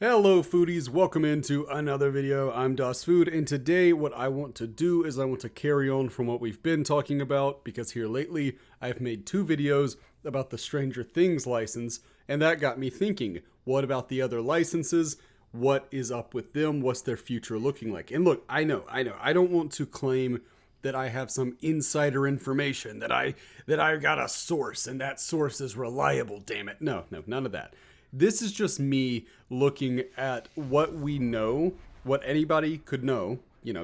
Hello foodies, welcome into another video. I'm Das Food, and today what I want to do is I want to carry on from what we've been talking about, because here lately I've made two videos about the Stranger Things license, and that got me thinking, what about the other licenses? What is up with them? What's their future looking like? And look, I know, I don't want to claim that I have some insider information, that I got a source, and that source is reliable, damn it. No, none of that. This is just me looking at what we know, what anybody could know,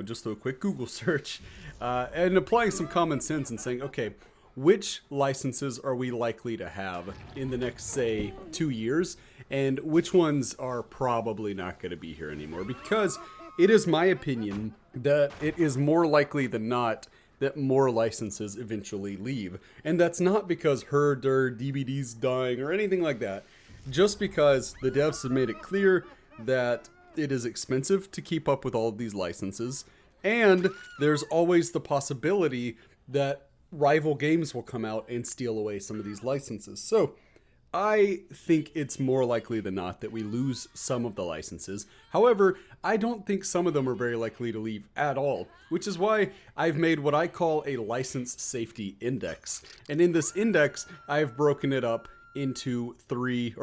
just through a quick Google search, and applying some common sense and saying, okay, which licenses are we likely to have in the next, say, 2 years, and which ones are probably not going to be here anymore? Because it is my opinion that it is more likely than not that more licenses eventually leave. And that's not because herd or DBD's dying or anything like that. Just because the devs have made it clear that it is expensive to keep up with all of these licenses, and there's always the possibility that rival games will come out and steal away some of these licenses. So I think it's more likely than not that we lose some of the licenses. However, I don't think some of them are very likely to leave at all, which is why I've made what I call a license safety index. And in this index, I've broken it up into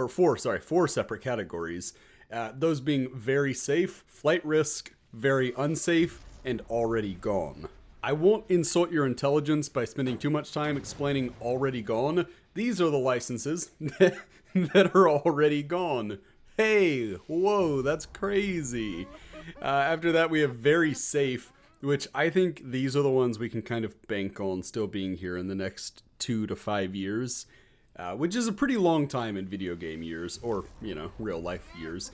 four separate categories. Those being very safe, flight risk, very unsafe, and already gone. I won't insult your intelligence by spending too much time explaining already gone. These are the licenses that are already gone. Hey, whoa, that's crazy. After that, we have very safe, which I think these are the ones we can kind of bank on still being here in the next 2 to 5 years. Which is a pretty long time in video game years, or, real life years.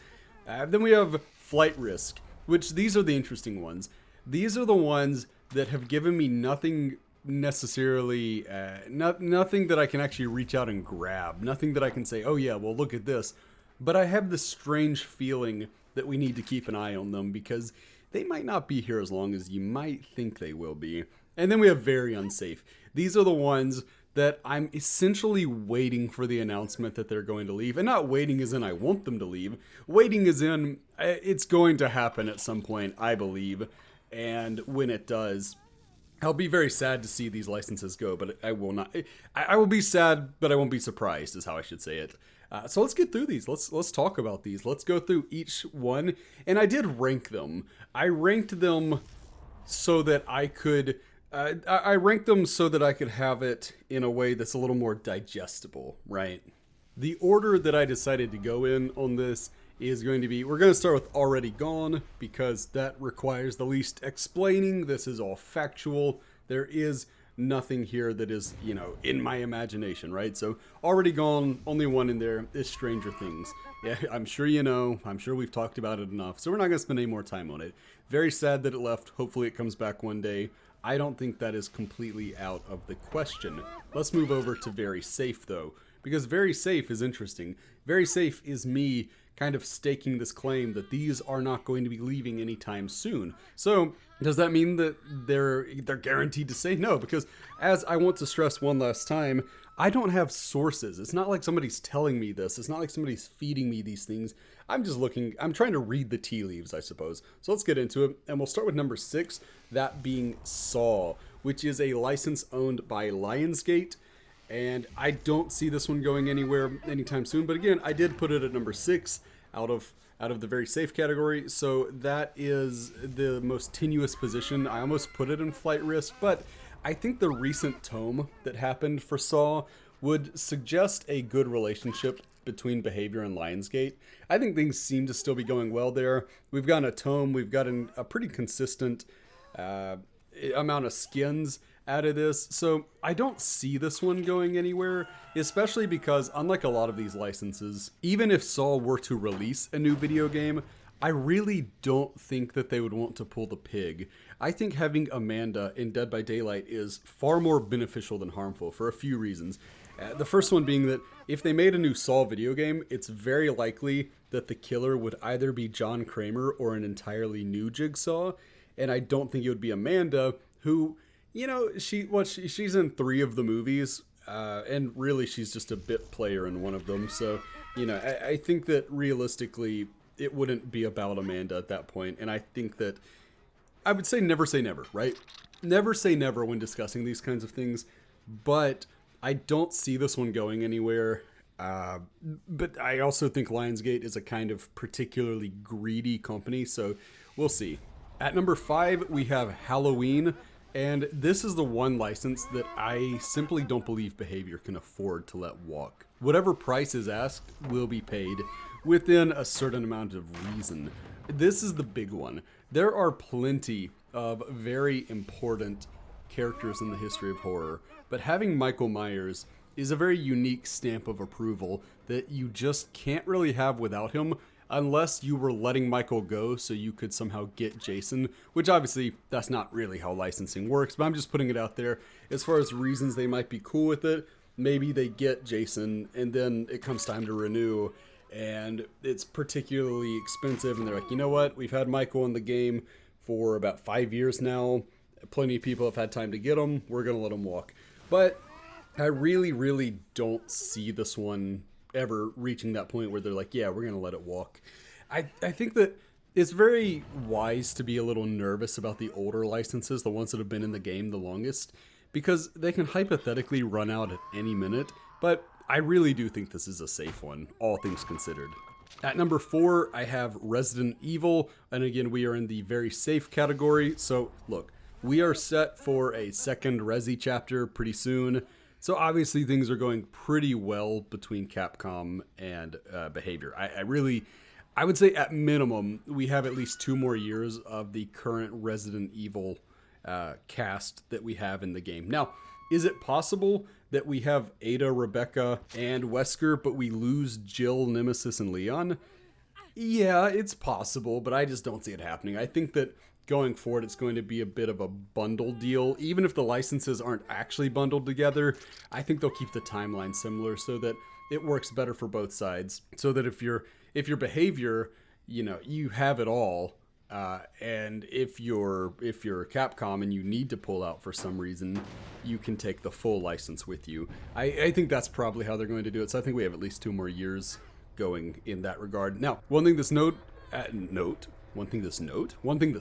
Then we have flight risk, which these are the interesting ones. These are the ones that have given me nothing necessarily, nothing that I can actually reach out and grab. Nothing that I can say, oh yeah, well look at this. But I have this strange feeling that we need to keep an eye on them because they might not be here as long as you might think they will be. And then we have very unsafe. These are the ones that I'm essentially waiting for the announcement that they're going to leave. And not waiting as in I want them to leave. Waiting as in it's going to happen at some point, I believe. And when it does, I'll be very sad to see these licenses go, but I will not. I will be sad, but I won't be surprised, is how I should say it. So let's get through these. Let's talk about these. Let's go through each one. And I did rank them. I ranked them so that I could... I ranked them so that I could have it in a way that's a little more digestible, right? The order that I decided to go in on this is going to be, we're going to start with already gone, because that requires the least explaining. This is all factual. There is nothing here that is, in my imagination, right? So already gone, only one in there is Stranger Things. Yeah, I'm sure you know. I'm sure we've talked about it enough, so we're not going to spend any more time on it. Very sad that it left. Hopefully it comes back one day. I don't think that is completely out of the question. Let's move over to very safe, though, because very safe is interesting. Very safe is me kind of staking this claim that these are not going to be leaving anytime soon. So does that mean that they're guaranteed to say no? Because as I want to stress one last time, I don't have sources. It's not like somebody's telling me this. It's not like somebody's feeding me these things. I'm trying to read the tea leaves, I suppose. So let's get into it, and we'll start with number 6, that being Saw, which is a license owned by Lionsgate. And I don't see this one going anywhere anytime soon. But again, I did put it at number 6 out of the very safe category. So that is the most tenuous position. I almost put it in flight risk, but I think the recent tome that happened for Saw would suggest a good relationship between behavior and Lionsgate. I think things seem to still be going well there. We've gotten a tome. We've gotten a pretty consistent amount of skins out of this. So I don't see this one going anywhere, especially because unlike a lot of these licenses, even if Saw were to release a new video game, I really don't think that they would want to pull the pig. I think having Amanda in Dead by Daylight is far more beneficial than harmful for a few reasons. The first one being that if they made a new Saw video game, it's very likely that the killer would either be John Kramer or an entirely new Jigsaw, and I don't think it would be Amanda, who, she's in 3 of the movies, and really she's just a bit player in one of them, so, I think that realistically it wouldn't be about Amanda at that point. And I think that I would say never, right? Never say never when discussing these kinds of things, but I don't see this one going anywhere. But I also think Lionsgate is a kind of particularly greedy company, so we'll see. At number 5, we have Halloween, and this is the one license that I simply don't believe Behavior can afford to let walk. Whatever price is asked will be paid within a certain amount of reason. This is the big one. There are plenty of very important characters in the history of horror, but having Michael Myers is a very unique stamp of approval that you just can't really have without him unless you were letting Michael go so you could somehow get Jason, which obviously that's not really how licensing works, but I'm just putting it out there as far as reasons they might be cool with it. Maybe they get Jason and then it comes time to renew and it's particularly expensive and they're like, you know what, we've had Michael in the game for about 5 years now. Plenty of people have had time to get him. We're going to let him walk. But I really don't see this one ever reaching that point where they're like, yeah, we're going to let it walk. I think that it's very wise to be a little nervous about the older licenses, the ones that have been in the game the longest, because they can hypothetically run out at any minute. But I really do think this is a safe one, all things considered. At number 4, I have Resident Evil. And again, we are in the very safe category. So look, we are set for a second Resi chapter pretty soon. So obviously things are going pretty well between Capcom and Behavior. I would say at minimum, we have at least 2 more years of the current Resident Evil cast that we have in the game. Now, is it possible that we have Ada, Rebecca, and Wesker, but we lose Jill, Nemesis, and Leon? Yeah, it's possible, but I just don't see it happening. I think that going forward, it's going to be a bit of a bundle deal. Even if the licenses aren't actually bundled together, I think they'll keep the timeline similar so that it works better for both sides. So that if your Behavior, you know, you have it all, and if you're Capcom and you need to pull out for some reason, you can take the full license with you. I think that's probably how they're going to do it. So I think we have at least 2 more years going in that regard. Now, one thing that's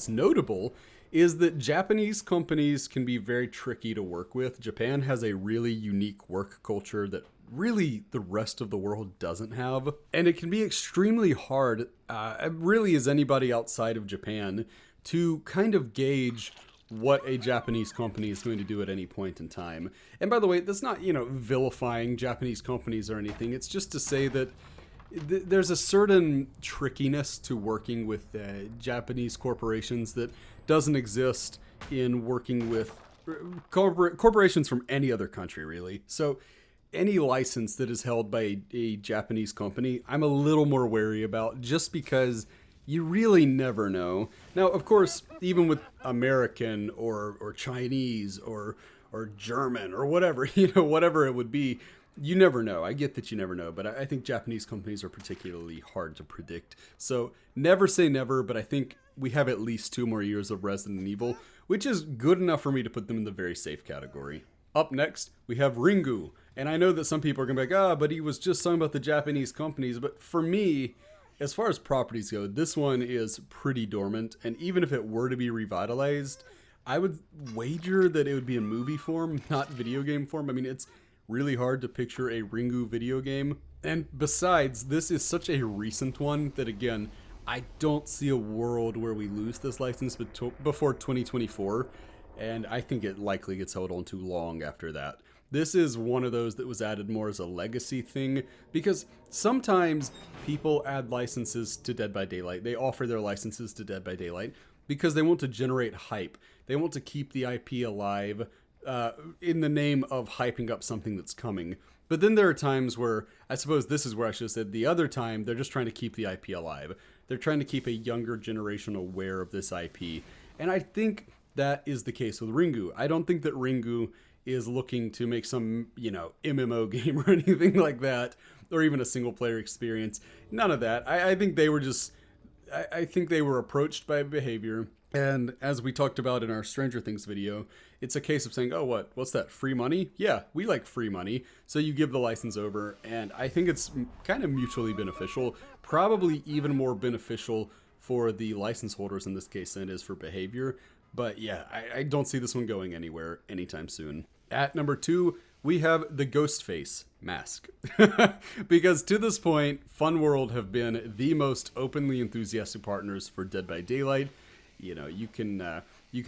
notable is that Japanese companies can be very tricky to work with. Japan has a really unique work culture that really the rest of the world doesn't have. And it can be extremely hard, really as anybody outside of Japan, to kind of gauge what a Japanese company is going to do at any point in time. And by the way, that's not, vilifying Japanese companies or anything. It's just to say that there's a certain trickiness to working with Japanese corporations that doesn't exist in working with corporations from any other country, really. So any license that is held by a Japanese company, I'm a little more wary about, just because you really never know. Now, of course, even with American or Chinese or German or whatever, whatever it would be, you never know. I get that you never know, but I think Japanese companies are particularly hard to predict. So never say never, but I think we have at least 2 more years of Resident Evil, which is good enough for me to put them in the very safe category. Up next, we have Ringu. And I know that some people are going to be like, but he was just talking about the Japanese companies. But for me, as far as properties go, this one is pretty dormant. And even if it were to be revitalized, I would wager that it would be in movie form, not video game form. I mean, it's really hard to picture a Ringu video game. And besides, this is such a recent one that, again, I don't see a world where we lose this license before 2024. And I think it likely gets held on too long after that. This is one of those that was added more as a legacy thing, because sometimes people add licenses to Dead by Daylight. They offer their licenses to Dead by Daylight because they want to generate hype. They want to keep the IP alive in the name of hyping up something that's coming. But then there are times where, I suppose this is where I should have said the other time, they're just trying to keep the IP alive. They're trying to keep a younger generation aware of this IP. And I think that is the case with Ringu. I don't think that Ringu is looking to make some, MMO game or anything like that, or even a single player experience. None of that. I think they were just, I think they were approached by Behavior. And as we talked about in our Stranger Things video, it's a case of saying, oh, what's that, free money? Yeah, we like free money. So you give the license over, and I think it's kind of mutually beneficial, probably even more beneficial for the license holders in this case than it is for behavior. But yeah, I don't see this one going anywhere anytime soon. At number 2, we have the Ghostface mask. Because to this point, Fun World have been the most openly enthusiastic partners for Dead by Daylight. You know, you can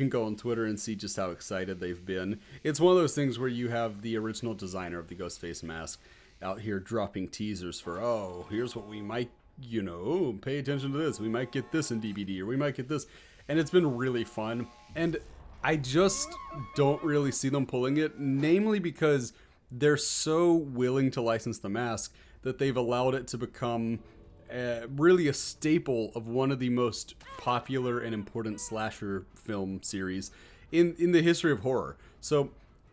go on Twitter and see just how excited they've been. It's one of those things where you have the original designer of the Ghostface mask out here dropping teasers for, oh, here's what we might, you know, pay attention to this. We might get this in DBD, or we might get this. And it's been really fun. And I just don't really see them pulling it, namely because they're so willing to license the mask that they've allowed it to become really a staple of one of the most popular and important slasher film series in the history of horror. So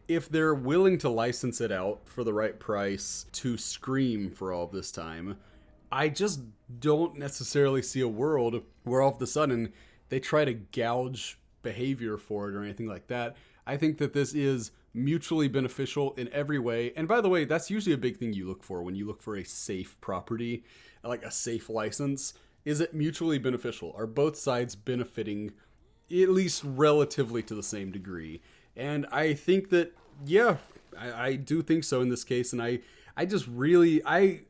if they're willing to license it out for the right price to Scream for all of this time, I just don't necessarily see a world where all of a sudden they try to gouge behavior for it or anything like that. I think that this is mutually beneficial in every way. And by the way, that's usually a big thing you look for when you look for a safe property, like a safe license. Is it mutually beneficial? Are both sides benefiting at least relatively to the same degree? And I think that, yeah, I do think so in this case. And I just really, I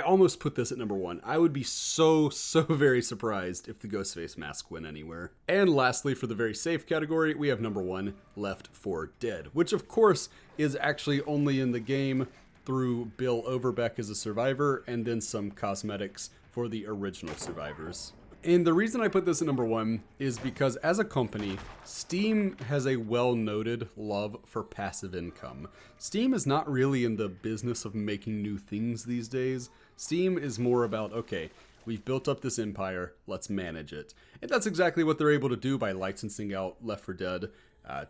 almost put this at number 1. I would be so very surprised if the Ghostface mask went anywhere. And lastly, for the very safe category, we have number 1, Left 4 Dead, which of course is actually only in the game through Bill Overbeck as a survivor and then some cosmetics for the original survivors. And the reason I put this at number 1 is because as a company, Steam has a well-noted love for passive income. Steam is not really in the business of making new things these days. Steam is more about, okay, we've built up this empire, let's manage it. And that's exactly what they're able to do by licensing out Left 4 Dead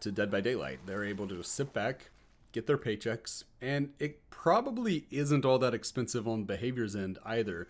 to Dead by Daylight. They're able to sit back, get their paychecks, and it probably isn't all that expensive on behavior's end either.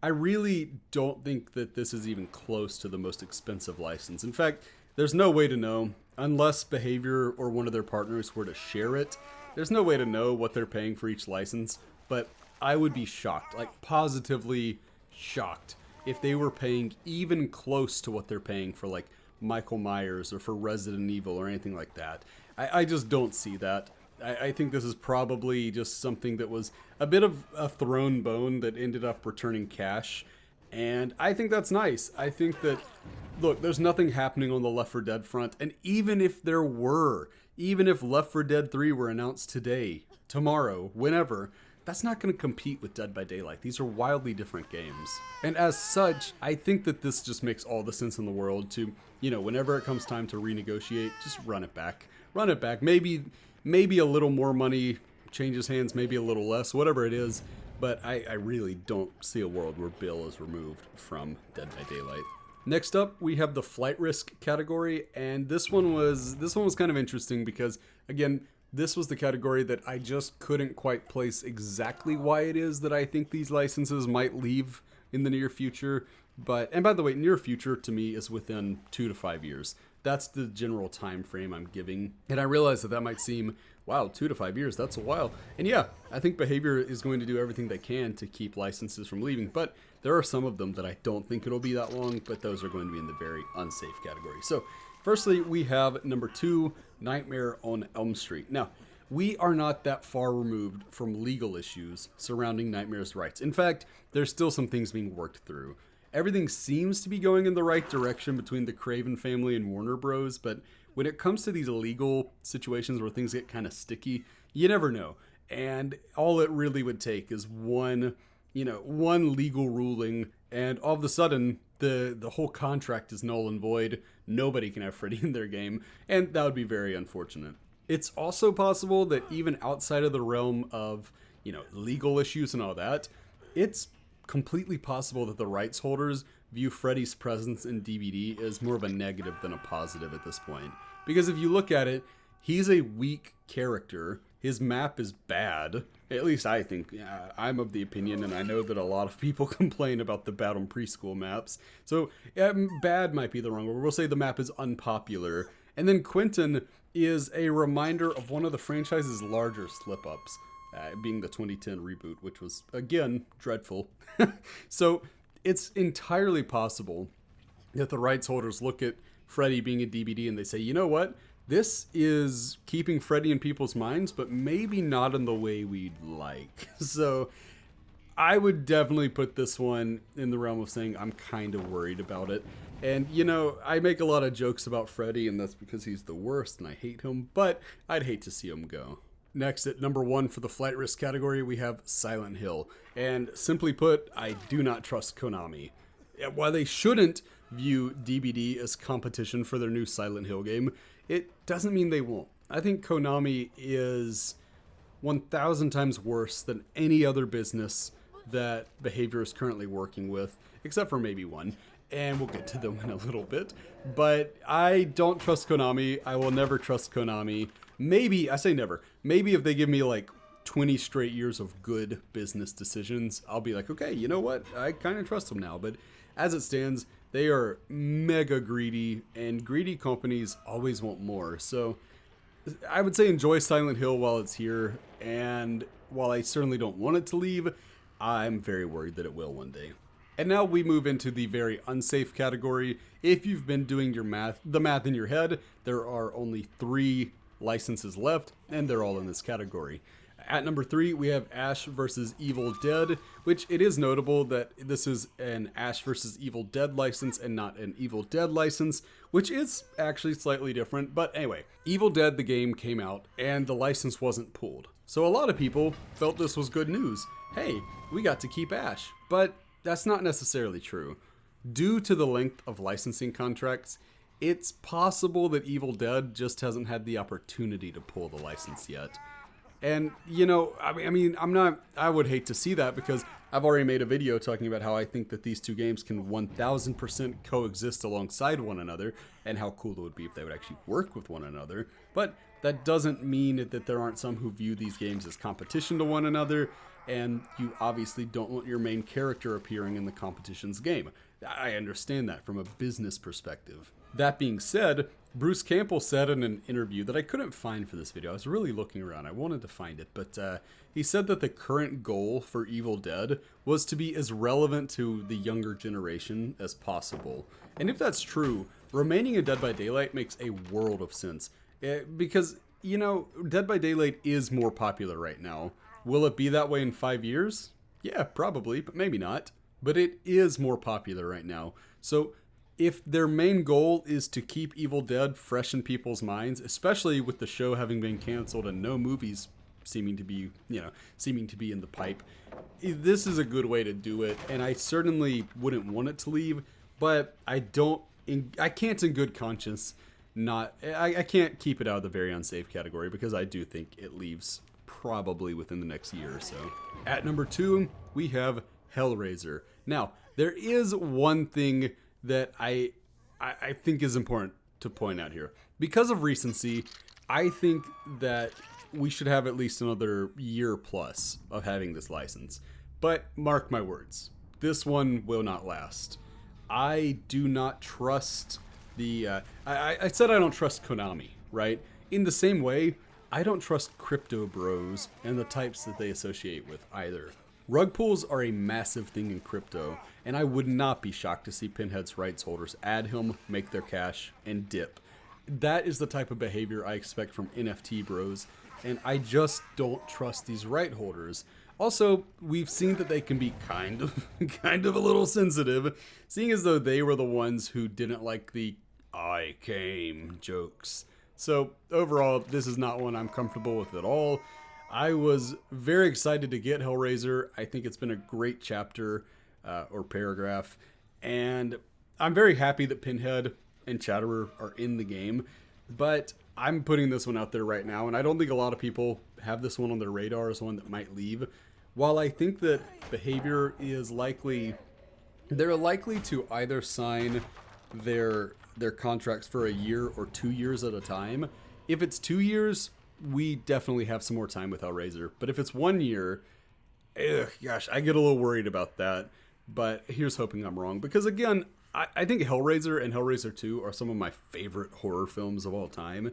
I really don't think that this is even close to the most expensive license. In fact, there's no way to know, unless Behavior or one of their partners were to share it. There's no way to know what they're paying for each license, but I would be shocked, like positively shocked, if they were paying even close to what they're paying for like Michael Myers or for Resident Evil or anything like that. I just don't see that. I think this is probably just something that was a bit of a thrown bone that ended up returning cash. And I think that's nice. I think that, look, there's nothing happening on the Left 4 Dead front. And even if there were, even if Left 4 Dead 3 were announced today, tomorrow, whenever, that's not going to compete with Dead by Daylight. These are wildly different games. And as such, I think that this just makes all the sense in the world to, you know, whenever it comes time to renegotiate, just run it back. Run it back. Maybe a little more money changes hands, maybe a little less, whatever it is. But I really don't see a world where Bill is removed from Dead by Daylight. Next up, we have the flight risk category, and this one was kind of interesting because, again, this was the category that I just couldn't quite place exactly why it is that I think these licenses might leave in the near future. And by the way, near future to me is within 2 to 5 years. That's the general time frame I'm giving. And I realize that might seem, wow, 2 to 5 years, that's a while. And yeah, I think Behavior is going to do everything they can to keep licenses from leaving, but there are some of them that I don't think it'll be that long, but those are going to be in the very unsafe category. So firstly, we have number 2, Nightmare on Elm Street. Now, we are not that far removed from legal issues surrounding Nightmare's rights. In fact, there's still some things being worked through. Everything seems to be going in the right direction between the Craven family and Warner Bros., but when it comes to these legal situations where things get kind of sticky, you never know. And all it really would take is one legal ruling, and all of a sudden, the whole contract is null and void. Nobody can have Freddy in their game, and that would be very unfortunate. It's also possible that even outside of the realm of, legal issues and all that, it's completely possible that the rights holders view Freddy's presence in DBD as more of a negative than a positive at this point. Because if you look at it, he's a weak character. His map is bad. At least I think. I'm of the opinion, and I know that a lot of people complain about the Battle Preschool maps. So bad might be the wrong word. We'll say the map is unpopular. And then Quentin is a reminder of one of the franchise's larger slip-ups, being the 2010 reboot, which was, again, dreadful. So it's entirely possible that the rights holders look at Freddy being a DBD and they say, you know what? This is keeping Freddy in people's minds, but maybe not in the way we'd like. So I would definitely put this one in the realm of saying I'm kind of worried about it. And, you know, I make a lot of jokes about Freddy, and that's because he's the worst and I hate him, but I'd hate to see him go. Next, at number 1 for the flight risk category, we have Silent Hill. And simply put, I do not trust Konami. While they shouldn't view DBD as competition for their new Silent Hill game, it doesn't mean they won't. I think Konami is 1,000 times worse than any other business that Behavior is currently working with, except for maybe one, and we'll get to them in a little bit. But I don't trust Konami. I will never trust Konami. Maybe, I say never, maybe if they give me like 20 straight years of good business decisions, I'll be like, okay, you know what? I kind of trust them now. But as it stands, they are mega greedy, and greedy companies always want more. So I would say enjoy Silent Hill while it's here, and while I certainly don't want it to leave, I'm very worried that it will one day. And now we move into the very unsafe category. If you've been doing your the math in your head, there are only 3 licenses left, and they're all in this category. At number 3, we have Ash vs. Evil Dead, which it is notable that this is an Ash vs. Evil Dead license and not an Evil Dead license, which is actually slightly different. But anyway, Evil Dead, the game, came out, and the license wasn't pulled. So a lot of people felt this was good news. Hey, we got to keep Ash. But that's not necessarily true. Due to the length of licensing contracts, it's possible that Evil Dead just hasn't had the opportunity to pull the license yet. And, you know, I mean, I would hate to see that, because I've already made a video talking about how I think that these two games can 1000% coexist alongside one another, and how cool it would be if they would actually work with one another. But that doesn't mean that there aren't some who view these games as competition to one another, and you obviously don't want your main character appearing in the competition's game. I understand that from a business perspective. That being said, Bruce Campbell said in an interview that I couldn't find for this video. I was really looking around. I wanted to find it, but he said that the current goal for Evil Dead was to be as relevant to the younger generation as possible. And if that's true, remaining in Dead by Daylight makes a world of sense. Because, you know, Dead by Daylight is more popular right now. Will it be that way in 5 years? Yeah, probably, but maybe not. But it is more popular right now. So if their main goal is to keep Evil Dead fresh in people's minds, especially with the show having been canceled and no movies seeming to be in the pipe, this is a good way to do it. And I certainly wouldn't want it to leave, but I can't in good conscience I can't keep it out of the very unsafe category, because I do think it leaves probably within the next year or so. At number 2, we have Hellraiser. Now, there is one thing that I think is important to point out here. Because of recency, I think that we should have at least another year plus of having this license. But mark my words, this one will not last. I do not trust I said I don't trust Konami, right? In the same way, I don't trust crypto bros and the types that they associate with either. Rug pulls are a massive thing in crypto, and I would not be shocked to see Pinhead's rights holders add him, make their cash, and dip. That is the type of behavior I expect from NFT bros, and I just don't trust these right holders. Also, we've seen that they can be kind of a little sensitive, seeing as though they were the ones who didn't like the "I came" jokes. So overall, this is not one I'm comfortable with at all. I was very excited to get Hellraiser. I think it's been a great chapter or paragraph, and I'm very happy that Pinhead and Chatterer are in the game, but I'm putting this one out there right now, and I don't think a lot of people have this one on their radar as one that might leave. While I think that Behavior is they're likely to either sign their contracts for a year or 2 years at a time. If it's 2 years, we definitely have some more time with Hellraiser. But if it's 1 year, gosh, I get a little worried about that. But here's hoping I'm wrong. Because again, I think Hellraiser and Hellraiser 2 are some of my favorite horror films of all time.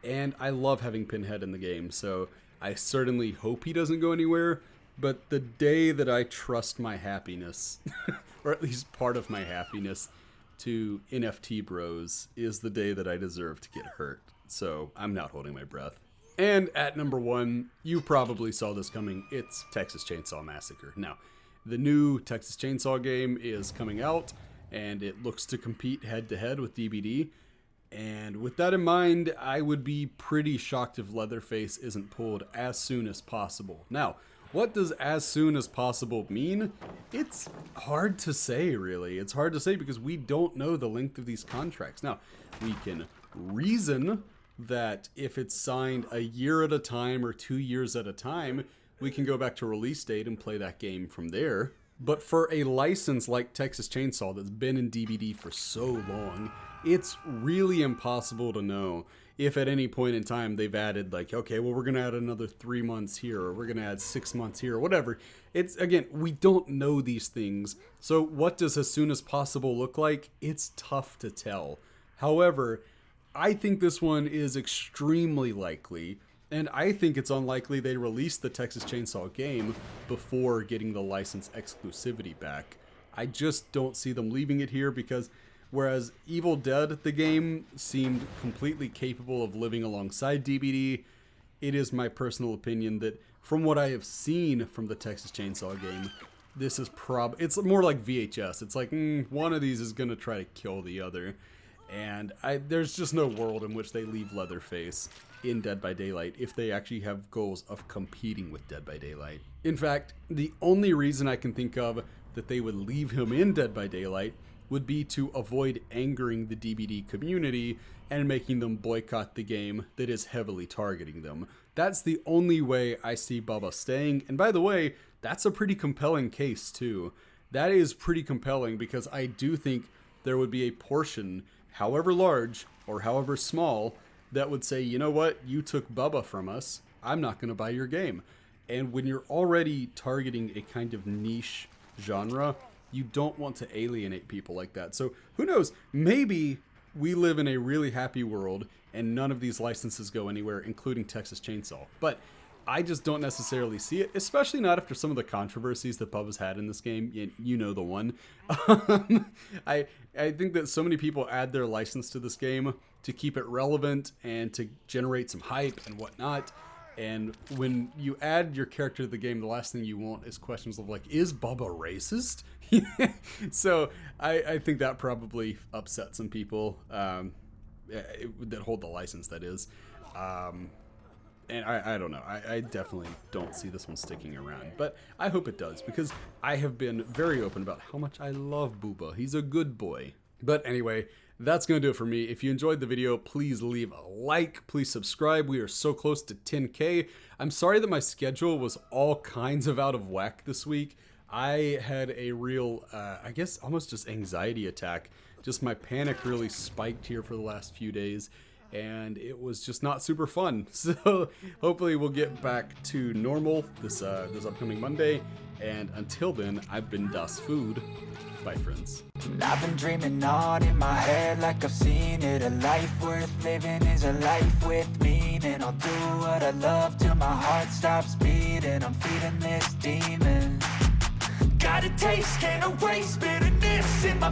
And I love having Pinhead in the game, so I certainly hope he doesn't go anywhere. But the day that I trust my happiness, or at least part of my happiness, to NFT bros is the day that I deserve to get hurt. So I'm not holding my breath. And at number 1, you probably saw this coming. It's Texas Chainsaw Massacre. Now, the new Texas Chainsaw game is coming out, and it looks to compete head-to-head with DBD. And with that in mind, I would be pretty shocked if Leatherface isn't pulled as soon as possible. Now, what does as soon as possible mean? It's hard to say, really. It's hard to say because we don't know the length of these contracts. Now, we can reason that if it's signed a year at a time or 2 years at a time, we can go back to release date and play that game from there. But for a license like Texas Chainsaw that's been in DBD for so long, it's really impossible to know if at any point in time they've added like, okay, well, we're going to add another 3 months here, or we're going to add 6 months here, or whatever. It's, again, we don't know these things. So what does as soon as possible look like? It's tough to tell. However, I think this one is extremely likely, and I think it's unlikely they release the Texas Chainsaw game before getting the license exclusivity back. I just don't see them leaving it here because whereas Evil Dead, the game, seemed completely capable of living alongside DBD, it is my personal opinion that from what I have seen from the Texas Chainsaw game, this is it's more like VHS. It's like, one of these is going to try to kill the other. And there's just no world in which they leave Leatherface in Dead by Daylight if they actually have goals of competing with Dead by Daylight. In fact, the only reason I can think of that they would leave him in Dead by Daylight would be to avoid angering the DBD community and making them boycott the game that is heavily targeting them. That's the only way I see Bubba staying. And by the way, that's a pretty compelling case too. That is pretty compelling because I do think there would be a portion, however large or however small, that would say, you know what, you took Bubba from us, I'm not going to buy your game. And when you're already targeting a kind of niche genre, you don't want to alienate people like that. So who knows, maybe we live in a really happy world and none of these licenses go anywhere, including Texas Chainsaw. But I just don't necessarily see it, especially not after some of the controversies that Bubba's had in this game. You know the one. I think that so many people add their license to this game to keep it relevant and to generate some hype and whatnot. And when you add your character to the game, the last thing you want is questions of like, is Bubba racist? So I think that probably upset some people that hold the license, that is. And I don't know. I definitely don't see this one sticking around. But I hope it does, because I have been very open about how much I love Booba. He's a good boy. But anyway, that's going to do it for me. If you enjoyed the video, please leave a like. Please subscribe. We are so close to 10K. I'm sorry that my schedule was all kinds of out of whack this week. I had a real, I guess, almost just anxiety attack. Just my panic really spiked here for the last few days. And it was just not super fun. So hopefully we'll get back to normal this upcoming Monday. And until then, I've been Das Food. Bye, friends. I've been dreaming on in my head like I've seen it. A life worth living is a life with meaning. I'll do what I love till my heart stops beating. I'm feeding this demon. Got a taste, can't erase bitterness in my